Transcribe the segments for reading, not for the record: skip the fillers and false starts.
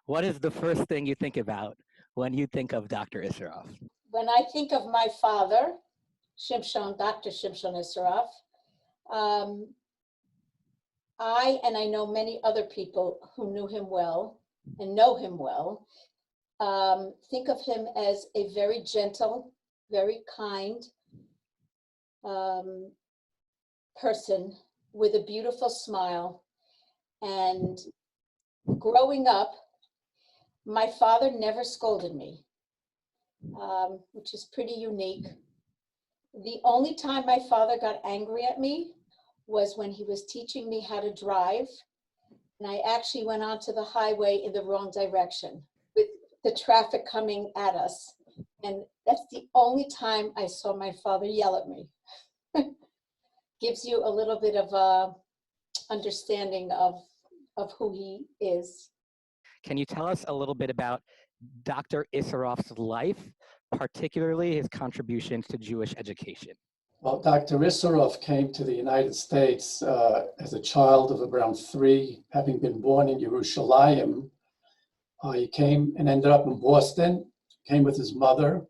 What is the first thing you think about when you think of Dr. Isseroff? When I think of my father, Dr. Shimshon Isseroff, I know many other people who knew him well and know him well, think of him as a very gentle, very kind person with a beautiful smile. And growing up, my father never scolded me, which is pretty unique. The only time my father got angry at me was when he was teaching me how to drive, and I actually went onto the highway in the wrong direction with the traffic coming at us. And that's the only time I saw my father yell at me. Gives you a little bit of a understanding of who he is. Can you tell us a little bit about Dr. Isseroff's life, particularly his contributions to Jewish education? Well, Dr. Isseroff came to the United States as a child of around 3, having been born in Yerushalayim. He came and ended up in Boston, came with his mother,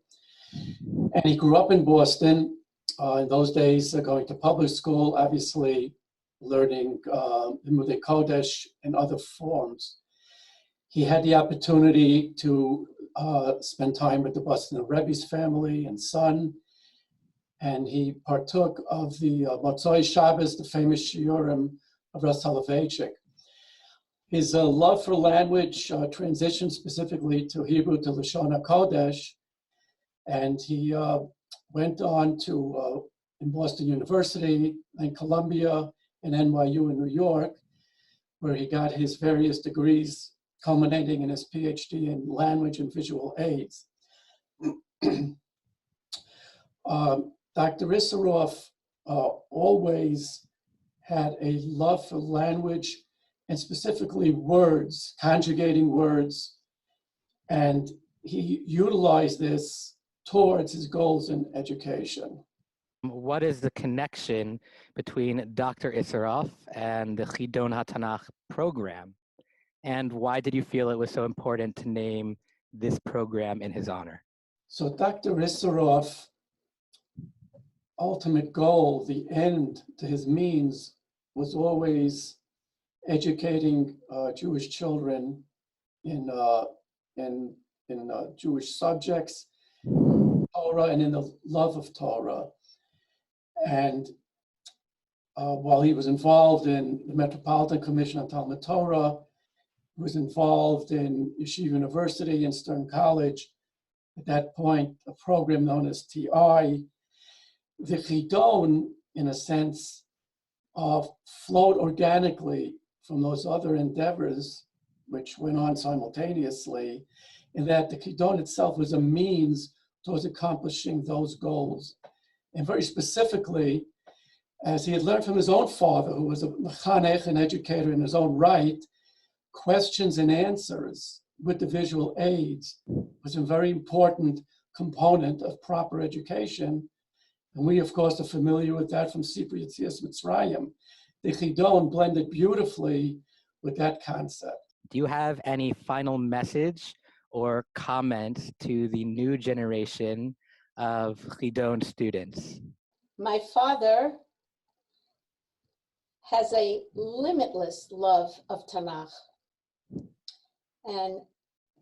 and he grew up in Boston. In those days, going to public school, obviously learning Limudei Kodesh and other forms. He had the opportunity to spend time with the Boston Rebbe's family and son, and he partook of the Motzoi Shabbos, the famous shiurim of Rav Soloveitchik. His love for language transitioned specifically to Hebrew, to Lashon HaKodesh, and he went on to in Boston University, then Columbia, and NYU in New York, where he got his various degrees, culminating in his PhD in language and visual aids. Dr. Isseroff always had a love for language, and specifically words, conjugating words, and he utilized this towards his goals in education. What is the connection between Dr. Isseroff and the Chidon Ha'Tanach program? And why did you feel it was so important to name this program in his honor? So Dr. Isseroff, ultimate goal, the end to his means, was always educating Jewish children in Jewish subjects, Torah, and in the love of Torah. And while he was involved in the Metropolitan Commission on Talmud Torah, he was involved in Yeshiva University and Stern College, at that point, a program known as TI. The Chidon, in a sense, flowed organically from those other endeavors, which went on simultaneously, in that the Chidon itself was a means towards accomplishing those goals. And very specifically, as he had learned from his own father, who was a mechanech, an educator in his own right, questions and answers with the visual aids was a very important component of proper education. And we, of course, are familiar with that from Sipur Yetzias Mitzrayim. The Chidon blended beautifully with that concept. Do you have any final message or comment to the new generation of Chidon students? My father has a limitless love of Tanakh. And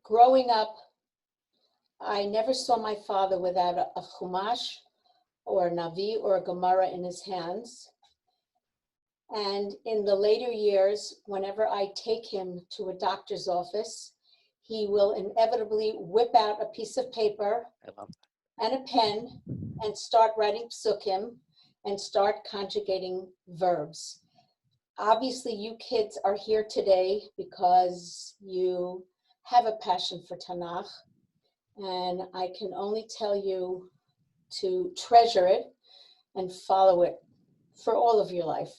growing up, I never saw my father without a Chumash or a Navi or a Gemara in his hands. And in the later years, whenever I take him to a doctor's office, he will inevitably whip out a piece of paper and a pen and start writing psukim and start conjugating verbs. Obviously, you kids are here today because you have a passion for Tanakh, and I can only tell you to treasure it and follow it for all of your life.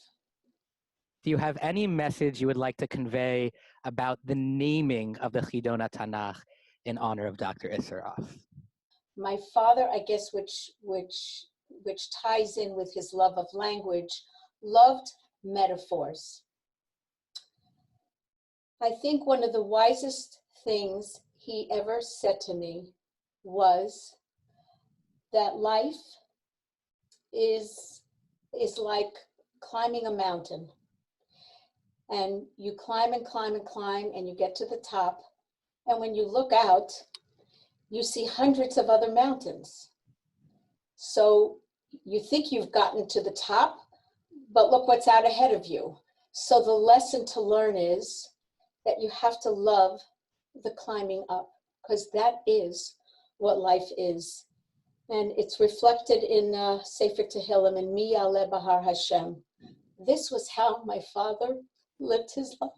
Do you have any message you would like to convey about the naming of the Chidon Ha'Tanach in honor of Dr. Isseroff? My father, I guess, which ties in with his love of language, loved metaphors. I think one of the wisest things he ever said to me was that life is like climbing a mountain. And you climb and climb and climb, and you get to the top. And when you look out, you see hundreds of other mountains. So you think you've gotten to the top, but look what's out ahead of you. So the lesson to learn is that you have to love the climbing up, because that is what life is. And it's reflected in Sefer Tehillim, in Mi Yaleh Bahar Hashem. This was how my father lived his life.